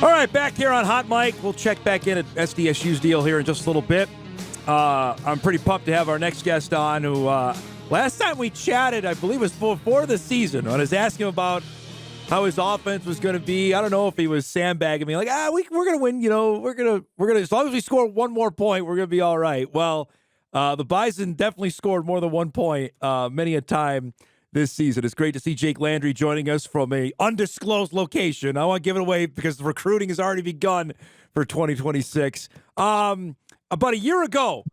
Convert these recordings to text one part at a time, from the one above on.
All right, back here on Hot Mic. We'll check back in at SDSU's deal here in just a little bit. I'm pretty pumped to have our next guest on who last time we chatted, I believe, was before the season. I was asking him about how his offense was going to be. I don't know if he was sandbagging me, like, we're going to win. We're going to, as long as we score one more point, we're going to be all right. Well, the Bison definitely scored more than 1 point many a time this season. It's great to see Jake Landry joining us from a undisclosed location. I won't give it away because the recruiting has already begun for 2026. About a year ago,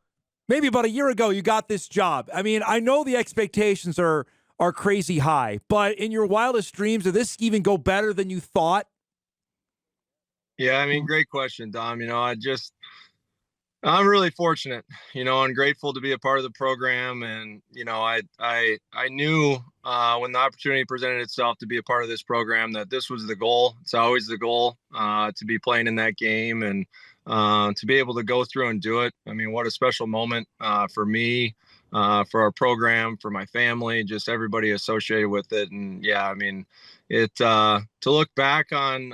you got this job. I mean, I know the expectations are crazy high, but in your wildest dreams, did this even go better than you thought? Yeah, I mean, great question, Dom. I'm really fortunate, and grateful to be a part of the program. And, I knew when the opportunity presented itself to be a part of this program that this was the goal. It's always the goal to be playing in that game and to be able to go through and do it. I mean, what a special moment for me, for our program, for my family, just everybody associated with it. And yeah, I mean, to look back on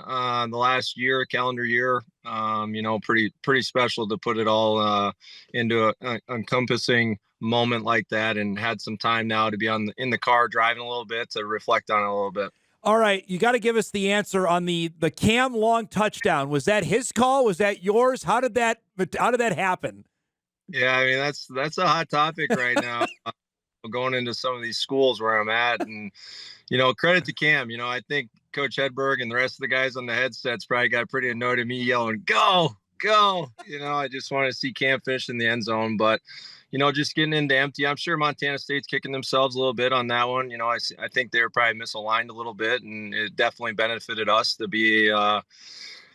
the last year, calendar year, pretty special to put it all into a encompassing moment like that, and had some time now to be in the car driving a little bit to reflect on it a little bit. All right, you got to give us the answer on the Cam Long touchdown. Was that his call? Was that yours? How did that happen? Yeah, I mean, that's a hot topic right now. Going into some of these schools where I'm at, and credit to Cam. I think Coach Hedberg and the rest of the guys on the headsets probably got pretty annoyed at me yelling, "Go, go!" I just want to see Cam finish in the end zone, but just getting into empty. I'm sure Montana State's kicking themselves a little bit on that one. I think they were probably misaligned a little bit, and it definitely benefited us to be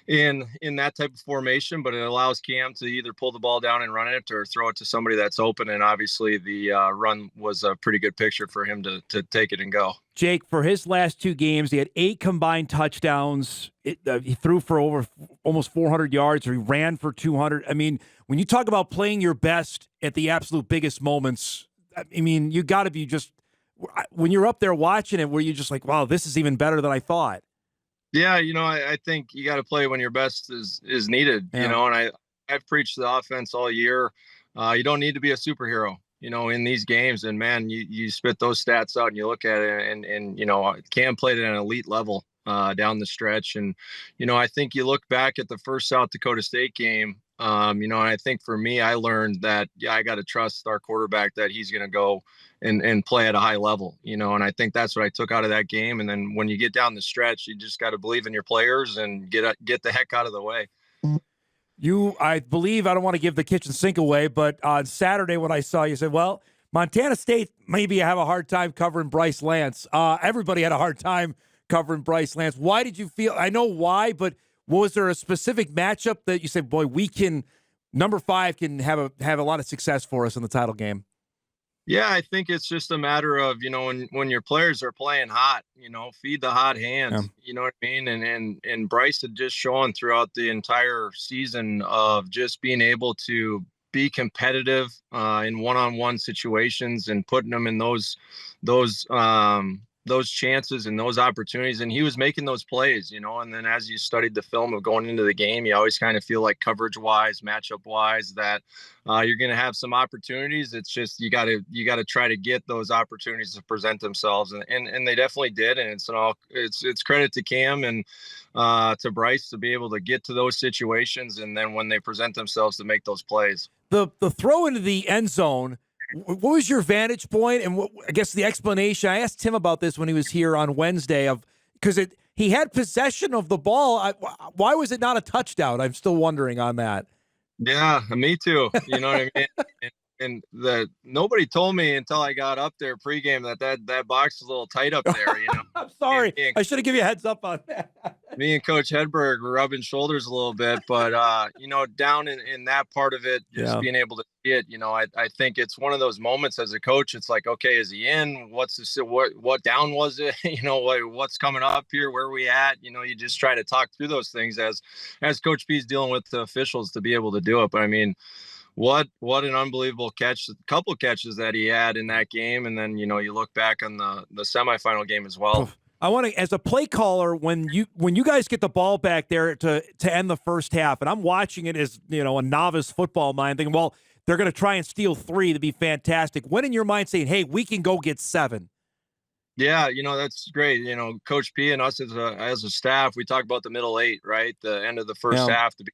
in that type of formation, but it allows Cam to either pull the ball down and run it or throw it to somebody that's open. And obviously the run was a pretty good picture for him to take it and go. Jake, for his last 2 games, he had 8 combined touchdowns. He threw for almost 400 yards, or he ran for 200. I mean, when you talk about playing your best at the absolute biggest moments, I mean, you got to be just, when you're up there watching it, where you're just like, wow, this is even better than I thought. Yeah, I think you got to play when your best is needed, Yeah. and I've preached the offense all year. You don't need to be a superhero, in these games. And man, you spit those stats out and you look at it, and Cam played at an elite level down the stretch. And, I think you look back at the first South Dakota State game, and I think for me, I learned that, I got to trust our quarterback, that he's going to go and play at a high level, and I think that's what I took out of that game. And then when you get down the stretch, you just got to believe in your players and get the heck out of the way. I believe, I don't want to give the kitchen sink away, but on Saturday when I saw you, said, well, Montana State maybe have a hard time covering Bryce Lance. Everybody had a hard time covering Bryce Lance. Why did you feel, I know why, but was there a specific matchup that you said, boy, number 5 can have a lot of success for us in the title game? Yeah, I think it's just a matter of, when your players are playing hot, feed the hot hands, you know what I mean? And Bryce had just shown throughout the entire season of just being able to be competitive in one-on-one situations and putting them in those chances and those opportunities. And he was making those plays, and then as you studied the film of going into the game, you always kind of feel like coverage wise, matchup wise, that you're going to have some opportunities. It's just, you got to try to get those opportunities to present themselves. And they definitely did. And it's credit to Cam and to Bryce to be able to get to those situations. And then when they present themselves, to make those plays. The throw into the end zone, what was your vantage point? And I guess the explanation, I asked Tim about this when he was here on Wednesday, because he had possession of the ball. Why was it not a touchdown? I'm still wondering on that. Yeah, me too. You know what I mean? And nobody told me until I got up there pregame that box is a little tight up there. I'm sorry. I should have given you a heads up on that. Me and Coach Hedberg were rubbing shoulders a little bit, but down in that part of it, just being able to see it, I think it's one of those moments as a coach. It's like, okay, is he in? What down was it? What's coming up here? Where are we at? You just try to talk through those things as Coach P's dealing with the officials to be able to do it. But I mean, what an unbelievable catch, a couple catches that he had in that game. And then, you look back on the semifinal game as well. I want to, as a play caller, when you guys get the ball back there to end the first half, and I'm watching it as a novice football mind, thinking, well, they're going to try and steal 3 to be fantastic. When in your mind saying, hey, we can go get 7? Yeah, that's great. Coach P and us as a staff, we talk about the middle 8, right? The end of the first half to be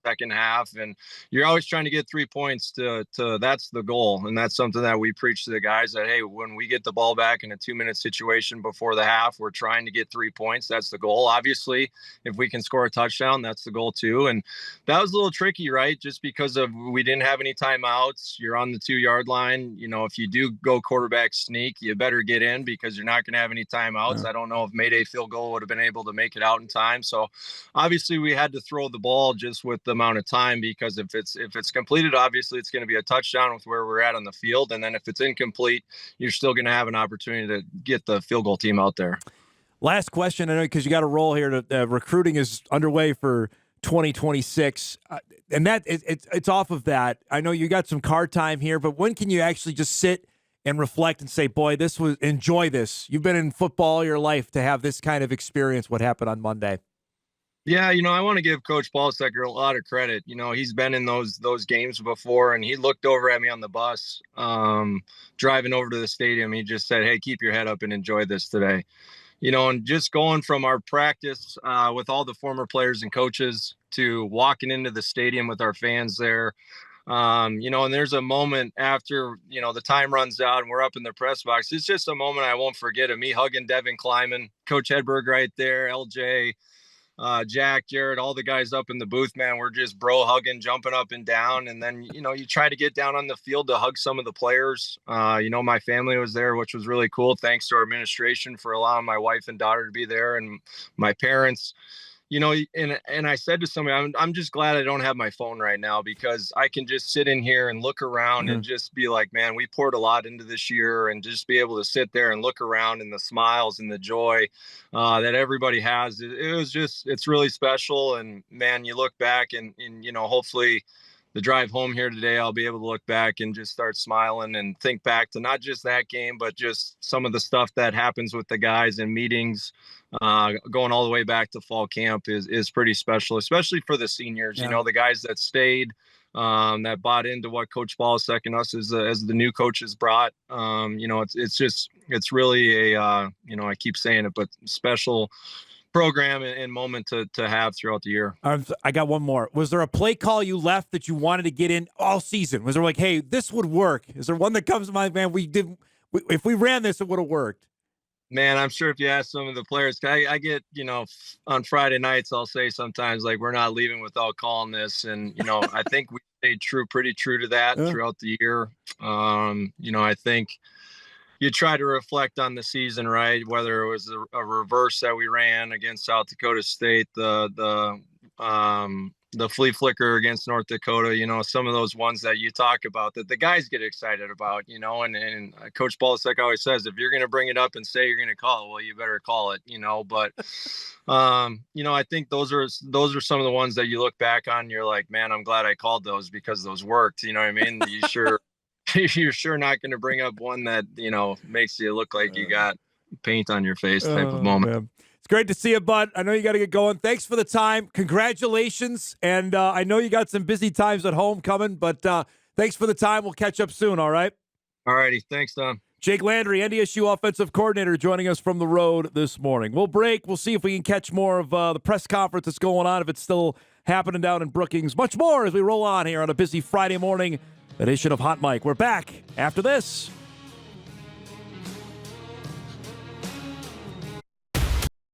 second half, and you're always trying to get 3 points to that's the goal. And that's something that we preach to the guys, that hey, when we get the ball back in a 2-minute situation before the half, we're trying to get 3 points. That's the goal. Obviously, if we can score a touchdown, that's the goal too. And that was a little tricky, right? Just because we didn't have any timeouts. You're on the 2-yard line. If you do go quarterback sneak, you better get in, because you're not going to have any timeouts. I don't know if Mayday field goal would have been able to make it out in time. So obviously we had to throw the ball just with the amount of time, because if it's completed, obviously it's going to be a touchdown with where we're at on the field. And then if it's incomplete, you're still going to have an opportunity to get the field goal team out there. Last question, I know, because you got to roll here. Recruiting is underway for 2026, and that it's off of that. I know you got some card time here, but when can you actually just sit and reflect and say, boy, enjoy this? You've been in football all your life to have this kind of experience, what happened on Monday. Yeah, I want to give Coach Ballstecker a lot of credit. He's been in those games before, and he looked over at me on the bus driving over to the stadium. He just said, hey, keep your head up and enjoy this today. And just going from our practice with all the former players and coaches to walking into the stadium with our fans there. And there's a moment after, the time runs out and we're up in the press box. It's just a moment I won't forget, of me hugging Devin Kleiman, Coach Hedberg right there, LJ, Jack, Jared, all the guys up in the booth, man. We're just bro hugging, jumping up and down. And then, you try to get down on the field to hug some of the players. My family was there, which was really cool. Thanks to our administration for allowing my wife and daughter to be there, and my parents. And I said to somebody, I'm just glad I don't have my phone right now, because I can just sit in here and look around and just be like, man, we poured a lot into this year, and just be able to sit there and look around, and the smiles and the joy that everybody has. It's really special. And man, you look back and hopefully the drive home here today, I'll be able to look back and just start smiling and think back to not just that game, but just some of the stuff that happens with the guys in meetings, going all the way back to fall camp is pretty special, especially for the seniors. Yeah. The guys that stayed, that bought into what Coach Ballsek and us as the new coaches brought. It's really a I keep saying it, but special program and moment to have throughout the year. I got one more. Was there a play call you left that you wanted to get in all season? Was there like, hey, this would work? Is there one that comes to mind, man, if we ran this, it would have worked? Man, I'm sure if you ask some of the players, I get, on Friday nights, I'll say sometimes, like, we're not leaving without calling this. And, I think we stayed pretty true to that throughout the year. I think you try to reflect on the season, right? Whether it was a reverse that we ran against South Dakota State, the flea flicker against North Dakota, some of those ones that you talk about that the guys get excited about, and Coach Ballsek always says, if you're going to bring it up and say you're going to call it, well, you better call it, but, I think those are some of the ones that you look back on, you're like, man, I'm glad I called those, because those worked. You know what I mean? You're sure not going to bring up one that, makes you look like you got paint on your face type of moment. Man. It's great to see you, bud. I know you got to get going. Thanks for the time. Congratulations. And I know you got some busy times at home coming, but thanks for the time. We'll catch up soon, all right? All righty. Thanks, Dom. Jake Landry, NDSU offensive coordinator, joining us from the road this morning. We'll break. We'll see if we can catch more of the press conference that's going on, if it's still happening down in Brookings. Much more as we roll on here on a busy Friday morning edition of Hot Mike. We're back after this.